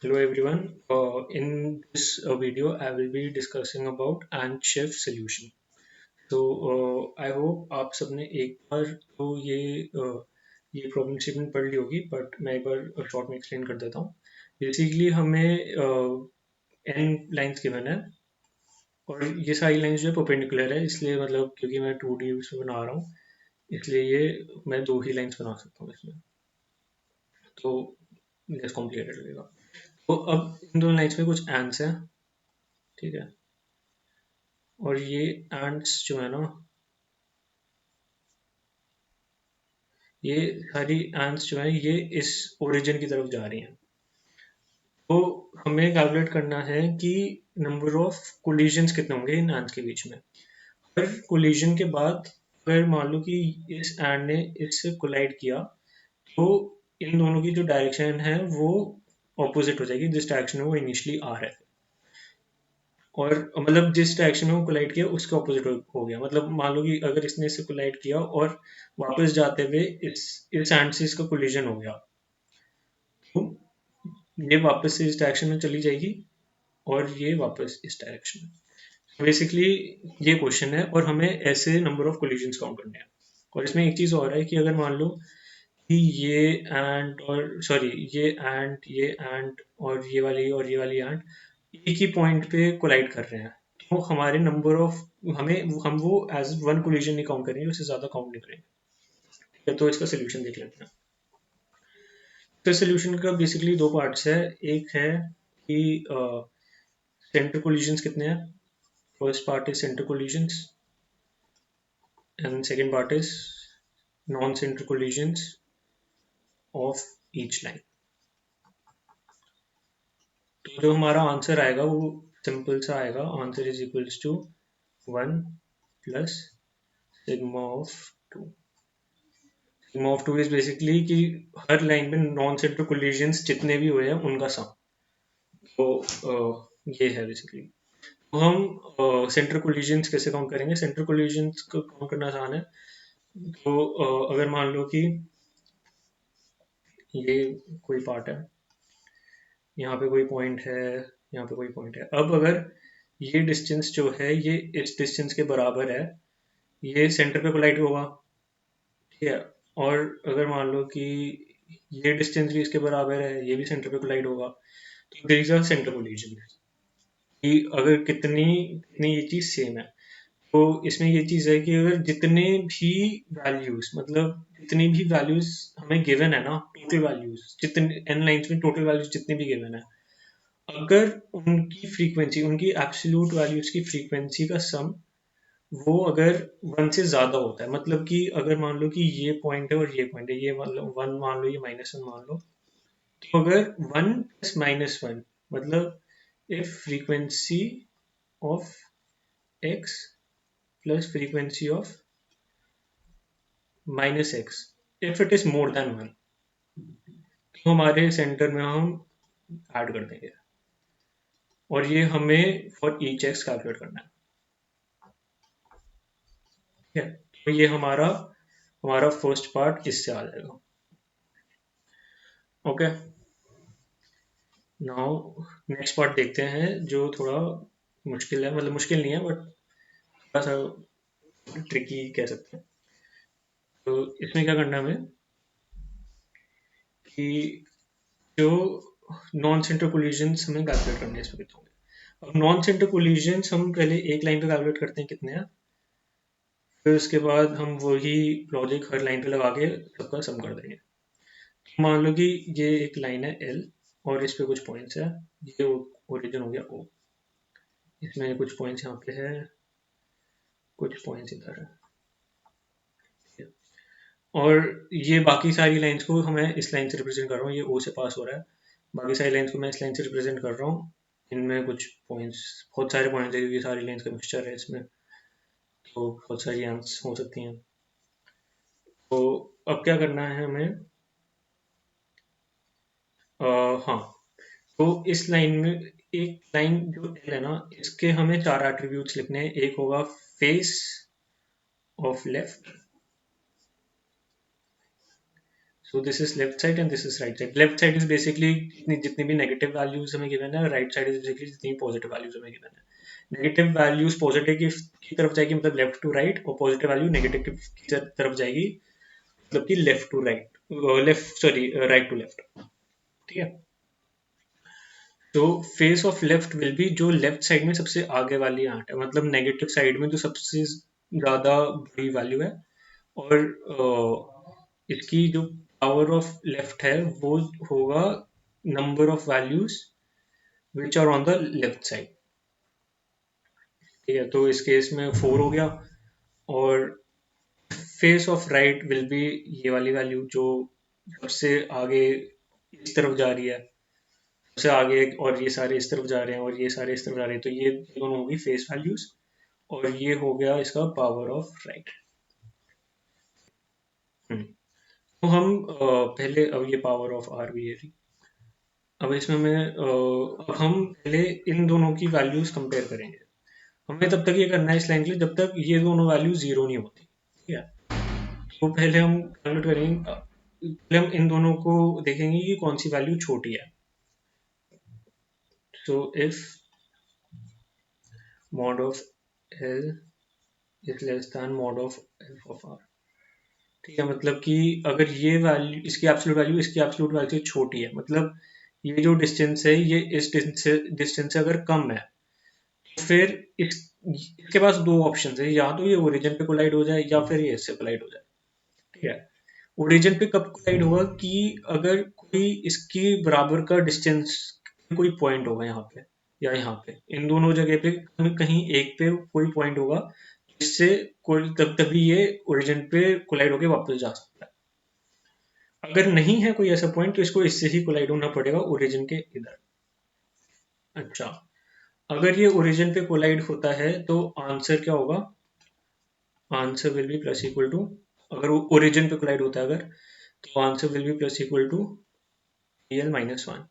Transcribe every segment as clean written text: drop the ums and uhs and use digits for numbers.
Hello everyone. In this video, I will be discussing about Ansief solution. I hope आप सबने एक बार तो ये प्रॉब्लम स्टेटमेंट पढ़ ली होगी, बट मैं एक बार शॉर्ट में एक्सप्लेन कर देता हूँ. बेसिकली हमें n लाइंस गिवन है और ये सारी लाइंस जो है परपेंडिकुलर है, इसलिए मतलब क्योंकि मैं 2D उसमें बना रहा हूँ, इसलिए ये मैं दो ही लाइंस बना सकता हूँ इसमें. तो लेस कॉम्प्लिकेटेड लगेगा. तो अब इन दोनों लाइंस में कुछ एंड्स हैं, ठीक है. और ये एंड्स जो है ना, ये सारी एंड्स जो है ये इस ओरिजिन की तरफ जा रही हैं. तो हमें कैलकुलेट करना है कि नंबर ऑफ कोलिजन्स कितने होंगे इन एंड्स के बीच में. हर कोलिजन के बाद अगर मान लो कि इस एंड ने इससे कोलाइड किया, तो इन दोनों की जो डायरेक्शन है वो ऑपोजिट हो जाएगी जिस डायरेक्शन में वो इनिशियली आ रहे थे. और मतलब जिस डायरेक्शन में वो कोलाइड किया उसके ऑपोजिट हो गया. मतलब मान लो कि अगर इसने इससे कोलाइड किया और वापस जाते हुए इस एंड से इसका कोलिजन हो गया, तो ये वापस से इस डायरेक्शन में चली जाएगी और ये वापस इस डायरेक्शन में. बेसिकली ये क्वेश्चन है और हमें ऐसे नंबर ऑफ कोलिजन्स काउंट करने हैं. और इसमें एक चीज़ और है कि अगर मान लो कि ये एंड और ये वाली एंड एक ही पॉइंट पे कोलाइड कर रहे हैं, तो हमारे नंबर ऑफ हमें हम वो एज वन कोलिजन नहीं काउंट करेंगे, उससे ज़्यादा काउंट नहीं करेंगे. ठीक है, तो इसका सोल्यूशन देख लेते हैं. तो सोल्यूशन का बेसिकली दो पार्ट्स है. एक है कि सेंटर कोलिजन्स कितने हैं. First part is center collisions and second part is non center collisions of each line. तो जो हमारा आंसर आएगा वो सिंपल सा आएगा. Answer is equals to 1 plus sigma of 2. Sigma of 2 is basically कि हर लाइन में नॉन सेंटर कोलिजन्स जितने भी हुए हैं उनका सम. तो ये है बेसिकली. तो हम सेंटर कोलिजन्स कैसे काउंट करेंगे. सेंटर कोलिजन्स को काउंट करना आसान है. तो अगर मान लो कि ये कोई पार्ट है, यहाँ पे कोई पॉइंट है, यहाँ पे कोई पॉइंट है. अब अगर ये डिस्टेंस जो है ये इस डिस्टेंस के बराबर है, ये सेंटर पे कोलाइड होगा, ठीक है. और अगर मान लो कि ये डिस्टेंस भी इसके बराबर है, ये भी सेंटर पे कोलाइड होगा, तो there is a center collision. कि अगर कितनी कितनी ये चीज़ सेम है, तो इसमें ये चीज़ है कि अगर जितने भी वैल्यूज मतलब जितनी भी वैल्यूज हमें गिवन है ना, टोटल वैल्यूज जितने एन लाइंस में टोटल वैल्यूज जितनी भी गिवन है, अगर उनकी फ्रीक्वेंसी उनकी एब्सोल्यूट वैल्यूज की फ्रीक्वेंसी का सम वो अगर वन से ज्यादा होता है, मतलब कि अगर मान लो कि ये पॉइंट है और ये पॉइंट है, ये मान लो वन मान लो, ये -1 मान लो, तो अगर वन प्लस -1 मतलब if frequency of x plus frequency of -x, if it is more than one, तो हमारे सेंटर में हम ऐड कर देंगे. और ये हमें फॉर ईच एक्स कैलकुलेट करना है. ठीक है, तो ये हमारा हमारा फर्स्ट पार्ट इससे आ जाएगा. ओके. नाउ नेक्स्ट पार्ट देखते हैं जो थोड़ा मुश्किल है. मतलब मुश्किल नहीं है बट थोड़ा सा ट्रिकी कह सकते हैं. तो इसमें क्या करना है हमें कि जो नॉन सेंटर कोलिजन्स हमें कैलकुलेट करने हैं इसमें कितने होंगे. अब नॉन सेंटर कोलिजन्स हम पहले एक लाइन पे कैलकुलेट करते हैं कितने हैं, फिर उसके बाद हम वही लॉजिक हर लाइन पे लगा के सबका सम कर देंगे. तो मान लो कि ये एक लाइन है एल और इस पे कुछ पॉइंट्स है. ये ओरिजिन हो गया ओ. इसमें कुछ पॉइंट्स यहाँ पे है, कुछ पॉइंट्स इधर है. और ये बाकी सारी लाइंस को मैं इस लाइन से रिप्रेजेंट कर रहा हूँ. ये ओ से पास हो रहा है. बाकी सारी लाइंस को मैं इस लाइन से रिप्रेजेंट कर रहा हूँ. इनमें कुछ पॉइंट्स, बहुत सारे पॉइंट्स है क्योंकि सारी लाइंस का मिक्सचर है इसमें, तो बहुत सारी आंसर्स हो सकती हैं. तो अब क्या करना है हमें. हाँ, तो इस लाइन में एक लाइन जो एल है ना, इसके हमें चार एट्रीब्यूट्स लिखने हैं. एक होगा face of left, so this is left side and this is right side. Left side is basically जितनी भी नेगेटिव वैल्यूज हमें गिवन है, राइट साइड इज बेसिकली जितनी पॉजिटिव वैल्यूज हमें गिवन है. नेगेटिव वैल्यूज पॉजिटिव की तरफ जाएगी, मतलब लेफ्ट टू राइट, और पॉजिटिव वैल्यू नेगेटिव की तरफ जाएगी, मतलब कि left to right, left sorry right to left. ठीक है. तो face of left will be जो लेफ्ट साइड में सबसे आगे वाली आंट है, मतलब नेगेटिव साइड में जो सबसे ज्यादा बड़ी वैल्यू है. और इसकी जो पावर ऑफ लेफ्ट है वो होगा number of values which are on the left side. ठीक है. तो इस केस में 4 हो गया. और face of right will be ये वाली वैल्यू जो सबसे आगे इस तरफ जा रही है, सबसे आगे, और ये सारे इस तरफ जा रहे हैं और ये सारे इस तरफ जा रहे हैं, तो ये दोनों होगी फेस वैल्यूज. और ये हो गया इसका पावर ऑफ राइट. तो हम पहले, अब ये पावर ऑफ आर भी है थी. अब इसमें अब हम पहले इन दोनों की वैल्यूज कंपेयर करेंगे. हमें तब तक ये करना है इस लाइन के लिए जब तक ये दोनों वैल्यू जीरो नहीं होती. ठीक है. तो पहले हम कैलकुलेट करेंगे, पहले हम इन दोनों को देखेंगे कि कौन सी वैल्यू छोटी है. So if mod of L is less than mod of F of R. ठीक है. मतलब कि अगर ये वैल्यू, इसकी एब्सोल्यूट वैल्यू इसकी एब्सोल्यूट वैल्यू से छोटी है, मतलब ये जो डिस्टेंस है ये इस डिस्टेंस से अगर कम है, तो फिर इसके पास दो ऑप्शन है, या तो ये ओरिजिन पे कोलाइड हो जाए या फिर ये इससे कोलाइड हो जाए. ठीक है. ओरिजिन पे कब कोलाइड होगा कि अगर कोई इसकी बराबर का डिस्टेंस, कोई पॉइंट होगा यहाँ पे या यहाँ पे, इन दोनों जगह पे कहीं एक पे कोई पॉइंट होगा जिससे कोई तभी ये ओरिजिन पे कोलाइड होके वापस जा सकता है. अगर नहीं है कोई ऐसा पॉइंट तो इसको इससे ही कोलाइड होना पड़ेगा ओरिजिन के इधर. अच्छा. अगर ये ओरिजिन पे कोलाइड होता है तो आंसर क्या होगा? Answer will be plus equal to, अगर ओरिजिन पे कोलाइड होता है अगर, तो answer will be plus equal to PL minus one.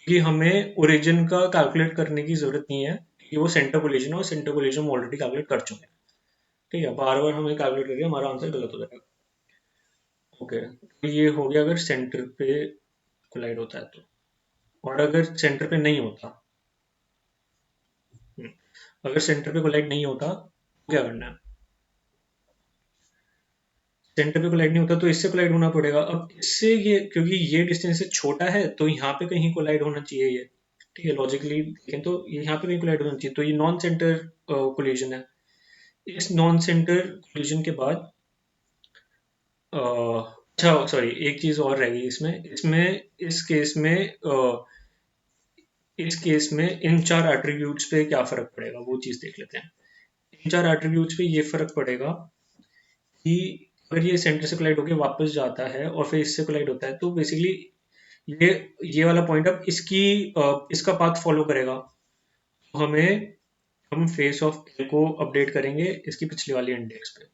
क्योंकि हमें ओरिजिन का कैलकुलेट करने की जरूरत नहीं है, क्योंकि वो सेंटर कोलिजन है और सेंटर कोलिजन हम ऑलरेडी कैलकुलेट कर चुके हैं. ठीक है. बार बार हमें कैलकुलेट करके हमारा आंसर गलत हो जाएगा. ओके. तो ये हो गया अगर सेंटर पे कोलाइड होता है तो. और अगर सेंटर पे नहीं होता, हम्म, अगर सेंटर पे कोलाइड नहीं होता तो क्या करना है? सेंटर पे कोलाइड नहीं होता तो इससे कोलाइड होना पड़ेगा. अब इससे ये, क्योंकि ये डिस्टेंस से छोटा है तो यहाँ पे कहीं कोलाइड होना चाहिए ये. ठीक है. लॉजिकली देखें तो ये यहाँ पे कहीं कोलाइड होना चाहिए, तो ये नॉन सेंटर कोलिजन है. इस नॉन सेंटर कोलिजन के बाद अच्छा सॉरी, एक चीज और रह गई इसमें. इस केस में इन चार एट्रीब्यूट्स पे क्या फर्क पड़ेगा वो चीज देख लेते हैं. इन चार एट्रीब्यूट्स पे ये फर्क पड़ेगा कि अगर ये सेंटर से कोलाइड होके वापस जाता है और फिर इससे कोलाइड होता है, तो बेसिकली ये ये वाला पॉइंट अब इसका पाथ फॉलो करेगा. तो हम फेस ऑफ एल को अपडेट करेंगे इसकी पिछली वाली इंडेक्स पे.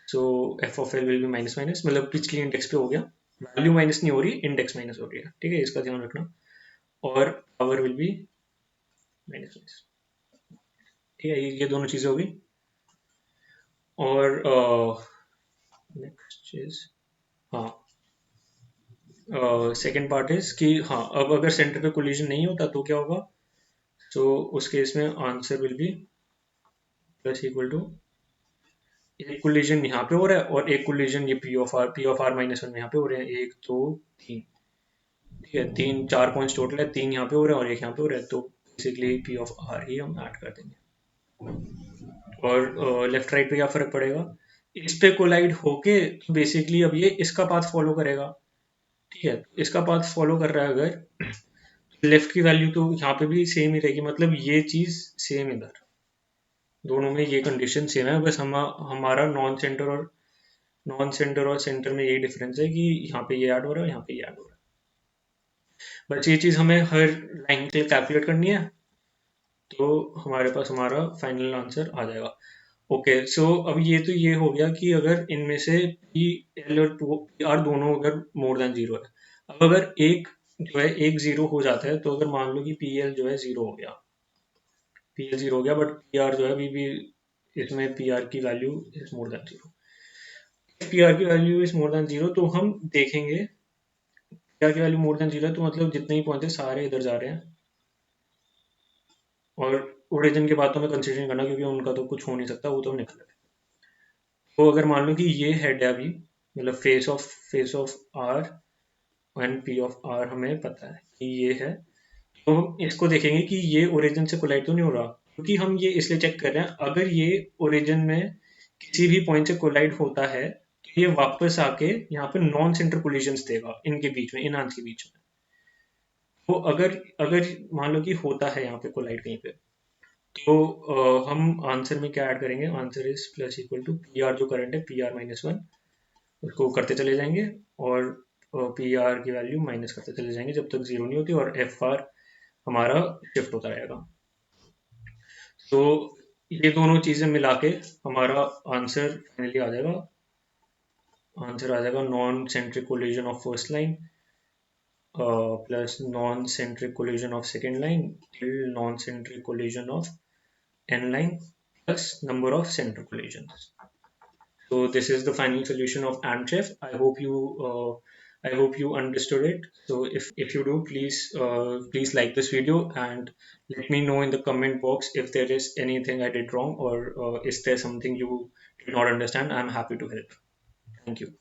So F of L will be minus minus, मतलब पिछली इंडेक्स पे हो गया. वैल्यू माइनस नहीं हो रही, इंडेक्स माइनस हो रही है. ठीक है. इसका ध्यान रखना. और power will be minus minus. ठीक है. ये दोनों चीजें होगी. और नेक्स्ट चीज, हाँ, सेकेंड पार्ट इज कि हाँ, अब अगर सेंटर पे कोलिजन नहीं होता तो क्या होगा? तो उस केस में answer will be plus equal to, एक कोलिजन यहाँ पे हो रहा है और एक कोलिजन ये P of R minus one यहाँ पे हो रहे हैं. एक दो तीन. ठीक है. तीन, चार पॉइंट्स टोटल है, तीन यहाँ पे हो रहे हैं और एक यहाँ पे हो रहा है, तो बेसिकली पी ऑफ आर ही हम ऐड कर देंगे. और लेफ्ट राइट पे क्या फर्क पड़ेगा? इस पे कोलाइड होके तो बेसिकली अब ये इसका पाथ फॉलो करेगा. ठीक है. इसका पाथ फॉलो कर रहा है अगर, लेफ्ट की वैल्यू तो यहाँ पे भी सेम ही रहेगी, मतलब ये चीज सेम इधर, दोनों में ये कंडीशन सेम है. बस हमारा नॉन सेंटर और सेंटर में यही डिफरेंस है कि यहाँ पे ये ऐड हो रहा है, यहाँ पे ये ऐड हो रहा है. बस ये चीज हमें हर लाइन के लिए कैलकुलेट करनी है, तो हमारे पास हमारा फाइनल आंसर आ जाएगा. ओके. सो अब ये हो गया कि अगर इनमें से पी एल और पी आर दोनों अगर मोर देन जीरो है. अब अगर एक जो है एक जीरो हो जाता है, तो अगर मान लो कि पी एल जो है जीरो हो गया, पी एल जीरो हो गया, बट पी आर जो है अभी भी, इसमें पी आर की value is more than zero. P R की वैल्यू इज मोर देन 0, तो हम देखेंगे पी आर की वैल्यू मोर देन 0 है, तो मतलब जितने ही पॉइंट है सारे इधर जा रहे हैं, और ओरिजिन के बाद तो हमें कंसिडर नहीं करना क्योंकि उनका तो कुछ हो नहीं सकता, वो तो निकल गए। तो अगर मान लो कि ये हेड है अभी, मतलब face of R and P of R हमें पता है कि ये है, तो हम इसको देखेंगे कि ये ओरिजिन से कोलाइड तो नहीं हो रहा, क्योंकि हम ये इसलिए चेक कर रहे हैं अगर ये ओरिजिन में किसी भी पॉइंट से कोलाइड होता है तो ये वापस आके यहाँ पे नॉन सेंटर कोलिजन्स देगा इनके बीच में, इन आर्म्स के बीच में। तो अगर अगर मान लो कि होता है यहाँ पे कोलाइड कहीं पे, तो हम आंसर में क्या ऐड करेंगे, answer is plus equal to P R, जो करंट है पी आर माइनस वन, उसको करते चले जाएंगे, और पी आर की वैल्यू माइनस करते चले जाएंगे जब तक जीरो नहीं होती, और एफ आर हमारा शिफ्ट होता रहेगा। तो ये दोनों चीजें मिला के हमारा आंसर फाइनली आ जाएगा, आंसर आ जाएगा non centric collision of first line plus non centric collision of second line till non centric collision of n line plus number of center collisions. So this is the final solution of ANTREF. I hope you understood it. So if you do, please like this video and let me know in the comment box if there is anything I did wrong, or is there something you did not understand. I'm happy to help. Thank you.